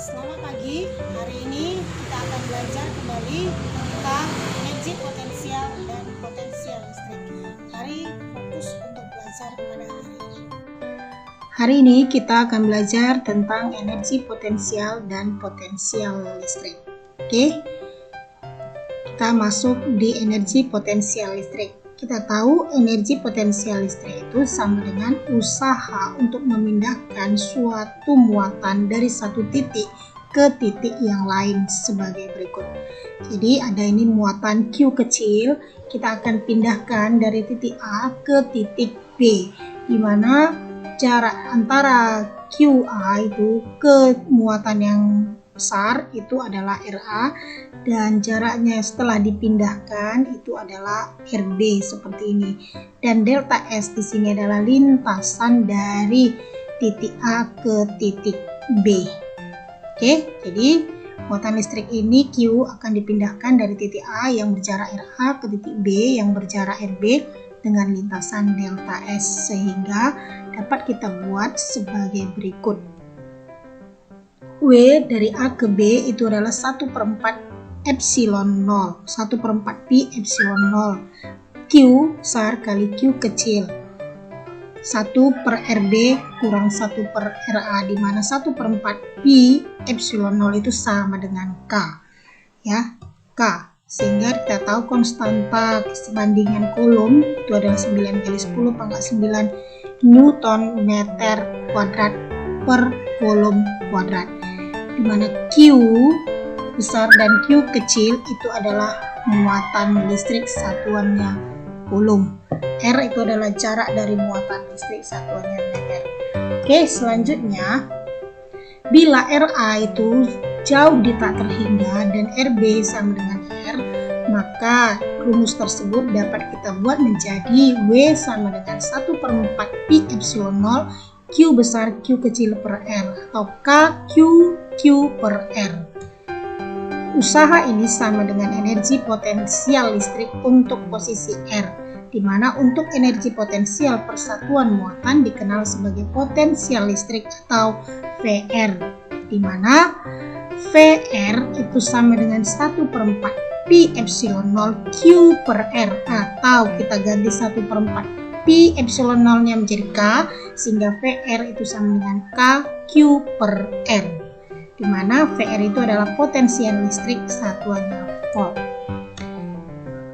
Selamat pagi, hari ini kita akan belajar kembali tentang energi potensial dan potensial listrik. Mari fokus untuk belajar pada hari ini. Hari ini kita akan belajar tentang energi potensial dan potensial listrik. Oke, kita masuk di energi potensial listrik. Kita tahu energi potensial listrik itu sama dengan usaha untuk memindahkan suatu muatan dari satu titik ke titik yang lain sebagai berikut. Jadi ada ini muatan Q kecil, kita akan pindahkan dari titik A ke titik B, di mana jarak antara QA itu ke muatan yang besar itu adalah RA, dan jaraknya setelah dipindahkan itu adalah RB seperti ini. Dan delta S di sini adalah lintasan dari titik A ke titik B. Oke, jadi muatan listrik ini Q akan dipindahkan dari titik A yang berjarak RA ke titik B yang berjarak RB dengan lintasan delta S, sehingga dapat kita buat sebagai berikut. W dari A ke B itu adalah 1/4 epsilon 0, 1/4 pi epsilon 0, Q besar kali Q kecil, 1/RB kurang 1/RA, di mana 1/4 pi epsilon 0 itu sama dengan K, ya, K. Sehingga kita tahu konstanta sebandingan Coulomb itu adalah 9 kali 10 pangkat 9 Newton meter kuadrat per Coulomb kuadrat, di mana Q besar dan Q kecil itu adalah muatan listrik satuannya Coulomb. R itu adalah jarak dari muatan listrik satuannya meter. Oke, selanjutnya bila RA itu jauh di tak terhingga dan RB sama dengan R, maka rumus tersebut dapat kita buat menjadi W sama dengan 1/4 pi epsilon 0 Q besar Q kecil per R, atau K Q per R. Usaha ini sama dengan energi potensial listrik untuk posisi R, di mana untuk energi potensial persatuan muatan dikenal sebagai potensial listrik atau VR, di mana VR itu sama dengan 1/4 pi epsilon 0 Q per R, atau kita ganti 1/4 pi epsilon 0 nya menjadi K, sehingga VR itu sama dengan K Q per R, di mana VR itu adalah potensial listrik satuannya volt.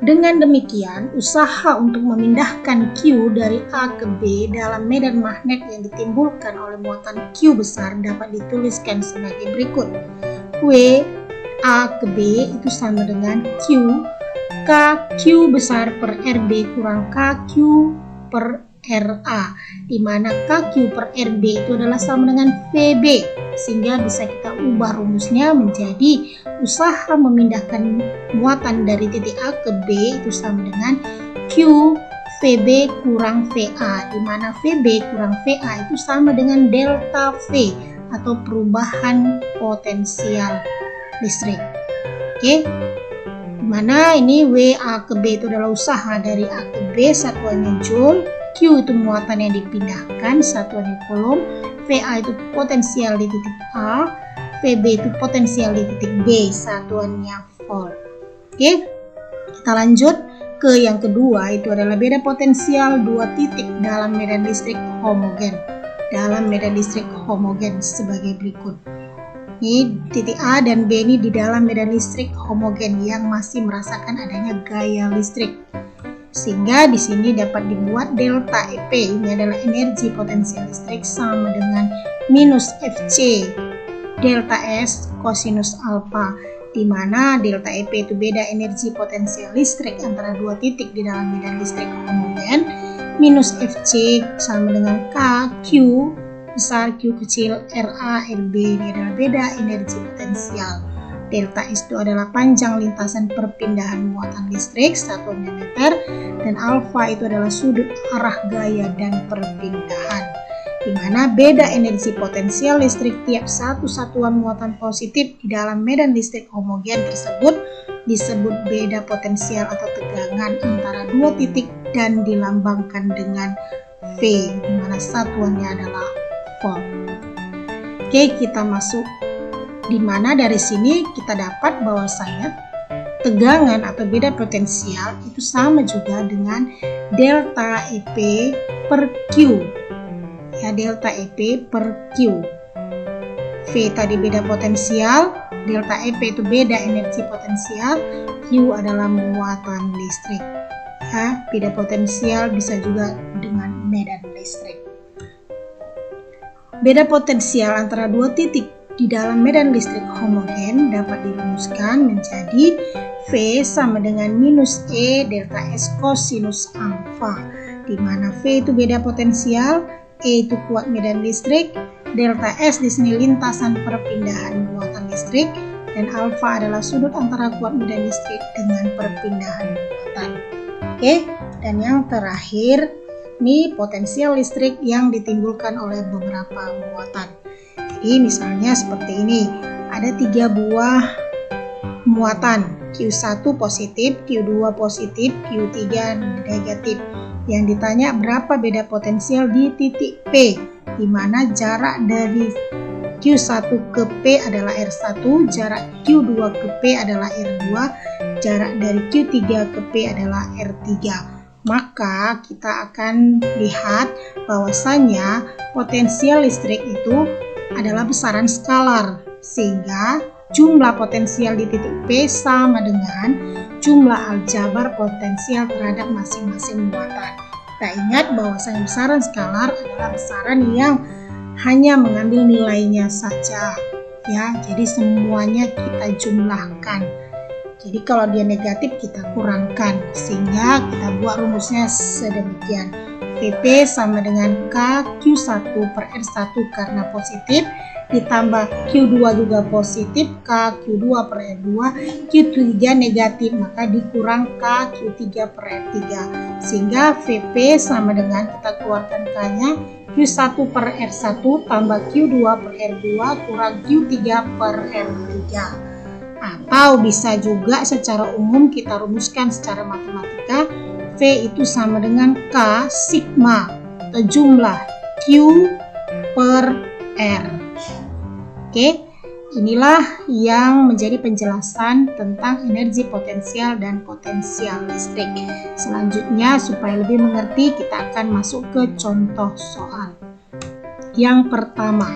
Dengan demikian, usaha untuk memindahkan Q dari A ke B dalam medan magnet yang ditimbulkan oleh muatan Q besar dapat dituliskan sebagai berikut. W A ke B itu sama dengan Q K Q besar per RB kurang K Q per RA, di mana KQ per RB itu adalah sama dengan VB, sehingga bisa kita ubah rumusnya menjadi usaha memindahkan muatan dari titik A ke B itu sama dengan Q VB kurang VA, di mana VB kurang VA itu sama dengan delta V atau perubahan potensial listrik. Oke, dimana ini WA ke B itu adalah usaha dari A ke B satuannya Joule, Q itu muatan yang dipindahkan satuannya Coulomb, VA itu potensial di titik A, VB itu potensial di titik B satuannya volt. Oke, kita lanjut ke yang kedua, itu adalah beda potensial dua titik dalam medan listrik homogen. Dalam medan listrik homogen sebagai berikut. Ini titik A dan B ini di dalam medan listrik homogen yang masih merasakan adanya gaya listrik, sehingga di sini dapat dibuat delta EP, ini adalah energi potensial listrik sama dengan minus FC delta S kosinus alfa, di mana delta EP itu beda energi potensial listrik antara dua titik di dalam medan listrik homogen, minus FC sama dengan K Q besar Q kecil RA RB, ini adalah beda energi potensial. Delta S itu adalah panjang lintasan perpindahan muatan listrik satuannya meter, dan alfa itu adalah sudut arah gaya dan perpindahan, di mana beda energi potensial listrik tiap satu satuan muatan positif di dalam medan listrik homogen tersebut disebut beda potensial atau tegangan antara dua titik dan dilambangkan dengan V, di mana satuannya adalah volt. Oke, kita masuk di mana dari sini kita dapat bahwasanya tegangan atau beda potensial itu sama juga dengan delta EP per Q. Ya, delta EP per Q. V tadi beda potensial, delta EP itu beda energi potensial, Q adalah muatan listrik. Ya, beda potensial bisa juga dengan medan listrik. Beda potensial antara dua titik di dalam medan listrik homogen dapat dirumuskan menjadi V sama dengan minus E delta S kosinus alfa, di mana V itu beda potensial, E itu kuat medan listrik, delta S di sini lintasan perpindahan muatan listrik, dan alfa adalah sudut antara kuat medan listrik dengan perpindahan muatan. Oke, dan yang terakhir ini potensial listrik yang ditimbulkan oleh beberapa muatan. Jadi misalnya seperti ini, ada 3 buah muatan, Q1 positif, Q2 positif, Q3 negatif. Yang ditanya berapa beda potensial di titik P, di mana jarak dari Q1 ke P adalah R1, jarak Q2 ke P adalah R2, jarak dari Q3 ke P adalah R3. Maka kita akan lihat bahwasanya potensial listrik itu adalah besaran skalar, sehingga jumlah potensial di titik P sama dengan jumlah aljabar potensial terhadap masing-masing muatan. Kita ingat bahwasanya besaran skalar adalah besaran yang hanya mengambil nilainya saja, ya. Jadi semuanya kita jumlahkan. Jadi kalau dia negatif kita kurangkan, sehingga kita buat rumusnya sedemikian. PP sama dengan K Q1 per R1 karena positif, ditambah Q2 juga positif, K Q2 per R2, Q3 negatif, maka dikurang K Q3 per R3, sehingga VP sama dengan kita keluarkan K-nya Q1 per R1 tambah Q2 per R2 kurang Q3 per R3. Atau bisa juga secara umum kita rumuskan secara matematika, V itu sama dengan K sigma atau jumlah Q per R. Oke, inilah yang menjadi penjelasan tentang energi potensial dan potensial listrik. Selanjutnya, supaya lebih mengerti, kita akan masuk ke contoh soal. Yang pertama,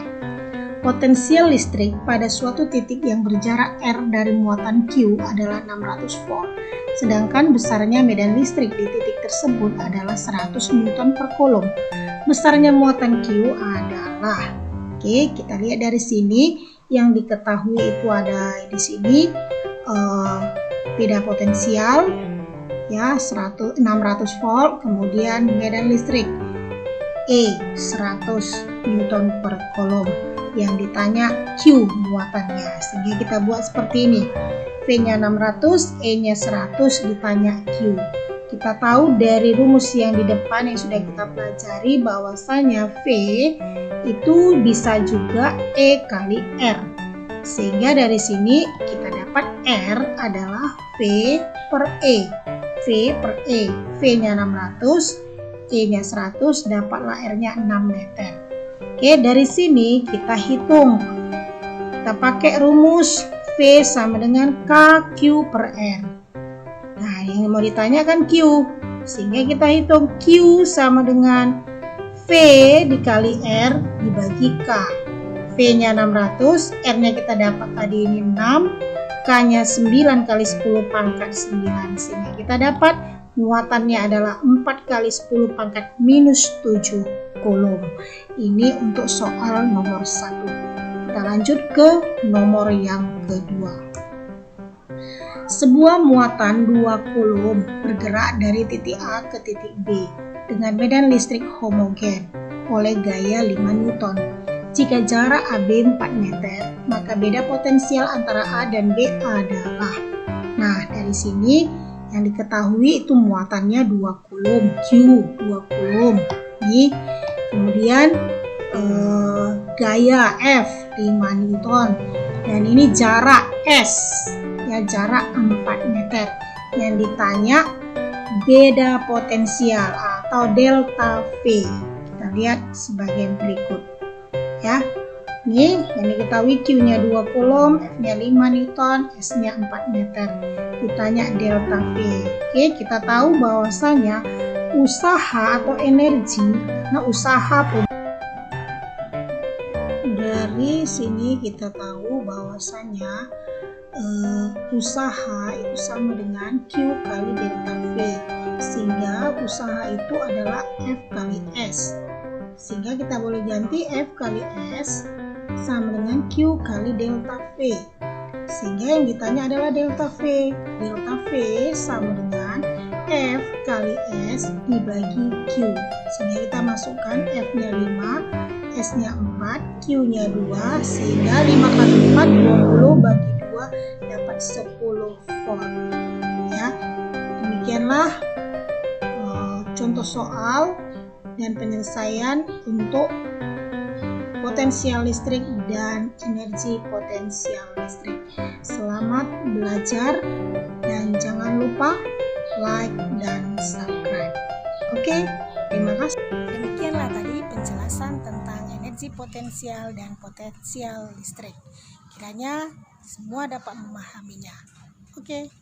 potensial listrik pada suatu titik yang berjarak R dari muatan Q adalah 600 volt. Sedangkan besarnya medan listrik di titik tersebut adalah 100 Newton per Coulomb. Besarnya muatan Q adalah, oke, kita lihat dari sini yang diketahui itu ada di sini beda potensial, ya 600 volt, kemudian medan listrik E 100 Newton per Coulomb. Yang ditanya Q muatannya, sehingga kita buat seperti ini. V-nya 600, E-nya 100, ditanya Q. Kita tahu dari rumus yang di depan yang sudah kita pelajari bahwasanya V itu bisa juga E kali R. Sehingga dari sini kita dapat R adalah V per E. V per E. V-nya 600, E-nya 100, dapatlah R-nya 6 meter. Oke, dari sini kita hitung. Kita pakai rumus V sama dengan KQ per R. Nah, yang mau ditanya kan Q. Sehingga kita hitung Q sama dengan V dikali R dibagi K. V-nya 600, R-nya kita dapat tadi ini 6, K-nya 9 kali 10 pangkat 9. Sehingga kita dapat muatannya adalah 4 kali 10 pangkat minus 7 Coulomb. Ini untuk soal nomor 1. Kita lanjut ke nomor yang kedua. Sebuah muatan 2 Coulomb bergerak dari titik A ke titik B dengan medan listrik homogen oleh gaya 5 Newton. Jika jarak AB 4 meter, maka beda potensial antara A dan B adalah. Nah, dari sini yang diketahui itu muatannya 2 Coulomb, Q 2 Coulomb. Nih, kemudian gaya F 5 Newton, dan ini jarak S, ya jarak 4 meter. Yang ditanya beda potensial atau delta V. Kita lihat sebagai berikut, ya. Ini yang diketahui Q-nya 2 Coulomb, F-nya 5 Newton, S-nya 4 meter. Ditanya delta V. Oke, kita tahu bahwasanya usaha atau energi, nah usaha dari sini kita tahu bahwasanya usaha itu sama dengan Q kali delta V, sehingga usaha itu adalah F kali S, sehingga kita boleh ganti F kali S sama dengan Q kali delta V, sehingga yang ditanya adalah delta V. Delta V sama dengan F kali S dibagi Q, sehingga kita masukkan F-nya 5, S-nya 4, Q-nya 2, sehingga 5 kali 4 20 bagi 2 dapat 10 volt. Ya, demikianlah contoh soal dan penyelesaian untuk potensial listrik dan energi potensial listrik. Selamat belajar dan jangan lupa like dan subscribe. Oke, terima kasih. Demikianlah tadi penjelasan tentang energi potensial dan potensial listrik. Kiranya semua dapat memahaminya. Oke.